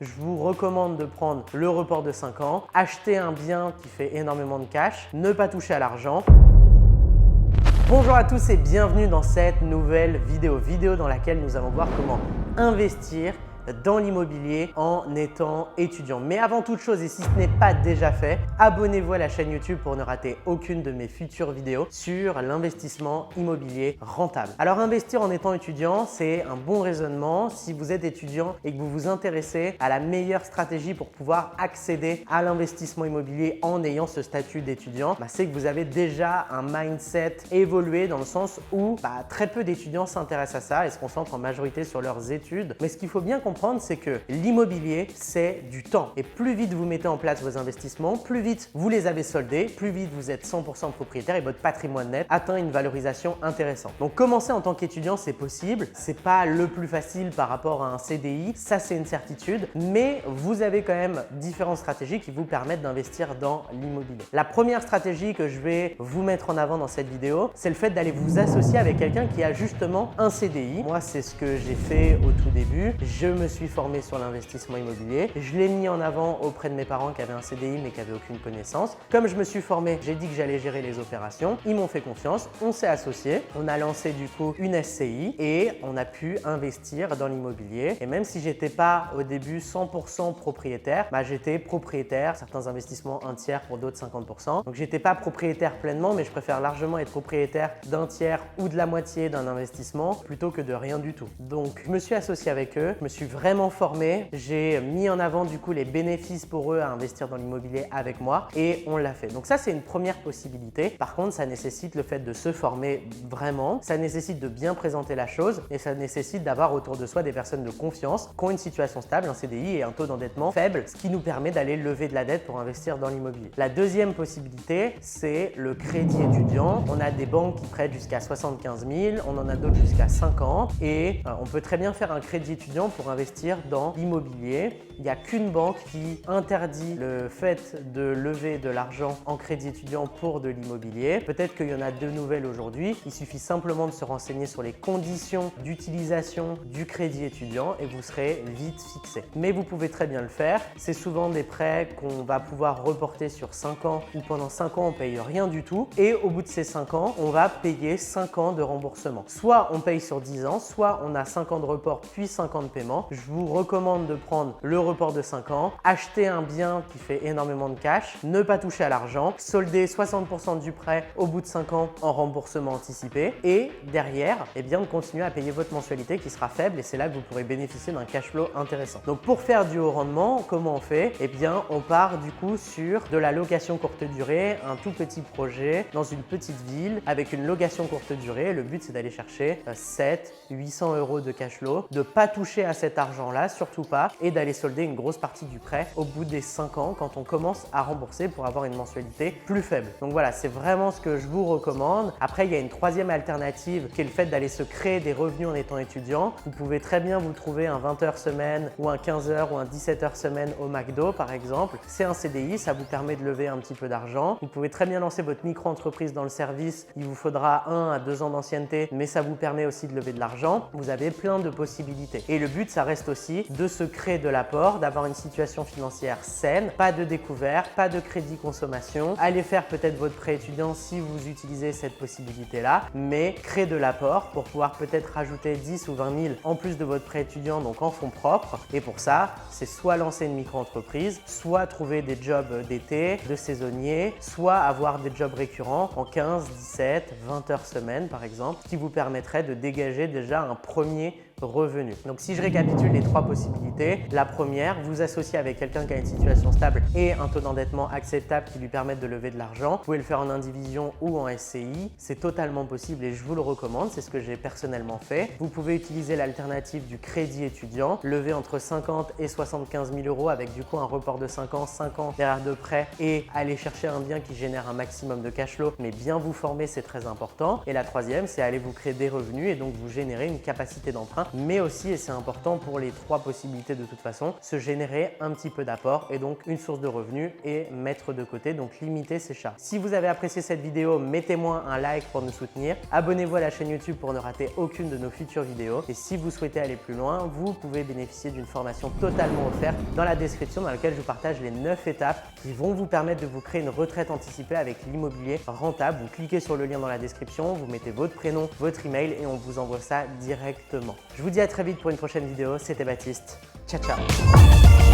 Je vous recommande de prendre le report de 5 ans, acheter un bien qui fait énormément de cash, ne pas toucher à l'argent. Bonjour à tous et bienvenue dans cette nouvelle vidéo dans laquelle nous allons voir comment investir dans l'immobilier en étant étudiant. Mais avant toute chose, et si ce n'est pas déjà fait, abonnez-vous à la chaîne YouTube pour ne rater aucune de mes futures vidéos sur l'investissement immobilier rentable. Alors investir en étant étudiant, c'est un bon raisonnement si vous êtes étudiant et que vous vous intéressez à la meilleure stratégie pour pouvoir accéder à l'investissement immobilier en ayant ce statut d'étudiant. C'est que vous avez déjà un mindset évolué dans le sens où très peu d'étudiants s'intéressent à ça et se concentrent en majorité sur leurs études. Mais ce qu'il faut bien comprendre, c'est que l'immobilier, c'est du temps. Et plus vite vous mettez en place vos investissements, plus vite vous les avez soldés, plus vite vous êtes 100% propriétaire et votre patrimoine net atteint une valorisation intéressante. Donc commencer en tant qu'étudiant, c'est possible. C'est pas le plus facile par rapport à un CDI, ça c'est une certitude, mais vous avez quand même différentes stratégies qui vous permettent d'investir dans l'immobilier. La première stratégie que je vais vous mettre en avant dans cette vidéo, c'est le fait d'aller vous associer avec quelqu'un qui a justement un CDI. Moi, c'est ce que j'ai fait au tout début. Je me suis formé sur l'investissement immobilier. Je l'ai mis en avant auprès de mes parents qui avaient un CDI mais qui n'avaient aucune connaissance. Comme je me suis formé, j'ai dit que j'allais gérer les opérations. Ils m'ont fait confiance. On s'est associés. On a lancé du coup une SCI et on a pu investir dans l'immobilier. Et même si j'étais pas au début 100% propriétaire, j'étais propriétaire. Certains investissements un tiers, pour d'autres 50%. Donc j'étais pas propriétaire pleinement, mais je préfère largement être propriétaire d'un tiers ou de la moitié d'un investissement plutôt que de rien du tout. Donc je me suis associé avec eux. Je me suis vraiment formé, j'ai mis en avant du coup les bénéfices pour eux à investir dans l'immobilier avec moi et on l'a fait. Donc ça, c'est une première possibilité. Par contre, ça nécessite le fait de se former vraiment, ça nécessite de bien présenter la chose et ça nécessite d'avoir autour de soi des personnes de confiance qui ont une situation stable, un CDI et un taux d'endettement faible, ce qui nous permet d'aller lever de la dette pour investir dans l'immobilier. La deuxième possibilité, c'est le crédit étudiant. On a des banques qui prêtent jusqu'à 75 000, on en a d'autres jusqu'à 50 et on peut très bien faire un crédit étudiant pour investir dans l'immobilier. Il n'y a qu'une banque qui interdit le fait de lever de l'argent en crédit étudiant pour de l'immobilier. Peut-être qu'il y en a deux nouvelles aujourd'hui. Il suffit simplement de se renseigner sur les conditions d'utilisation du crédit étudiant et vous serez vite fixé. Mais vous pouvez très bien le faire. C'est souvent des prêts qu'on va pouvoir reporter sur 5 ans ou pendant 5 ans, on ne paye rien du tout. Et au bout de ces 5 ans, on va payer 5 ans de remboursement. Soit on paye sur 10 ans, soit on a 5 ans de report puis 5 ans de paiement. Je vous recommande de prendre le report de 5 ans, acheter un bien qui fait énormément de cash, ne pas toucher à l'argent, solder 60% du prêt au bout de 5 ans en remboursement anticipé et derrière, de continuer à payer votre mensualité qui sera faible et c'est là que vous pourrez bénéficier d'un cash flow intéressant. Donc pour faire du haut rendement, comment on fait? On part du coup sur de la location courte durée, un tout petit projet dans une petite ville avec une location courte durée. Le but, c'est d'aller chercher 700-800 € de cash flow, de ne pas toucher à cet argent-là, surtout pas, et d'aller solder une grosse partie du prêt au bout des 5 ans quand on commence à rembourser pour avoir une mensualité plus faible. Donc voilà, c'est vraiment ce que je vous recommande. Après, il y a une troisième alternative qui est le fait d'aller se créer des revenus en étant étudiant. Vous pouvez très bien vous trouver un 20 heures semaine ou un 15 heures ou un 17 heures semaine au McDo par exemple. C'est un CDI, ça vous permet de lever un petit peu d'argent. Vous pouvez très bien lancer votre micro-entreprise dans le service. Il vous faudra 1 à 2 ans d'ancienneté, mais ça vous permet aussi de lever de l'argent. Vous avez plein de possibilités. Et le but, ça reste aussi de se créer de l'apport, d'avoir une situation financière saine, pas de découvert, pas de crédit consommation. Allez faire peut-être votre prêt étudiant si vous utilisez cette possibilité-là, mais créer de l'apport pour pouvoir peut-être rajouter 10 ou 20 000 en plus de votre prêt étudiant, donc en fonds propres. Et pour ça, c'est soit lancer une micro-entreprise, soit trouver des jobs d'été, de saisonniers, soit avoir des jobs récurrents en 15, 17, 20 heures semaine par exemple, qui vous permettrait de dégager déjà un premier revenu. Donc si je récapitule les 3 possibilités, la première, vous associer avec quelqu'un qui a une situation stable et un taux d'endettement acceptable qui lui permettent de lever de l'argent. Vous pouvez le faire en indivision ou en SCI, c'est totalement possible et je vous le recommande, c'est ce que j'ai personnellement fait. Vous pouvez utiliser l'alternative du crédit étudiant, lever entre 50 et 75 000 € avec du coup un report de 5 ans derrière de prêt et aller chercher un bien qui génère un maximum de cash flow, mais bien vous former, c'est très important. Et la troisième, c'est aller vous créer des revenus et donc vous générer une capacité d'emprunt mais aussi, et c'est important pour les 3 possibilités de toute façon, se générer un petit peu d'apport et donc une source de revenus et mettre de côté, donc limiter ses charges. Si vous avez apprécié cette vidéo, mettez-moi un like pour nous soutenir. Abonnez-vous à la chaîne YouTube pour ne rater aucune de nos futures vidéos. Et si vous souhaitez aller plus loin, vous pouvez bénéficier d'une formation totalement offerte dans la description dans laquelle je vous partage les 9 étapes qui vont vous permettre de vous créer une retraite anticipée avec l'immobilier rentable. Vous cliquez sur le lien dans la description, vous mettez votre prénom, votre email et on vous envoie ça directement. Je vous dis à très vite pour une prochaine vidéo. C'était Baptiste. Ciao, ciao.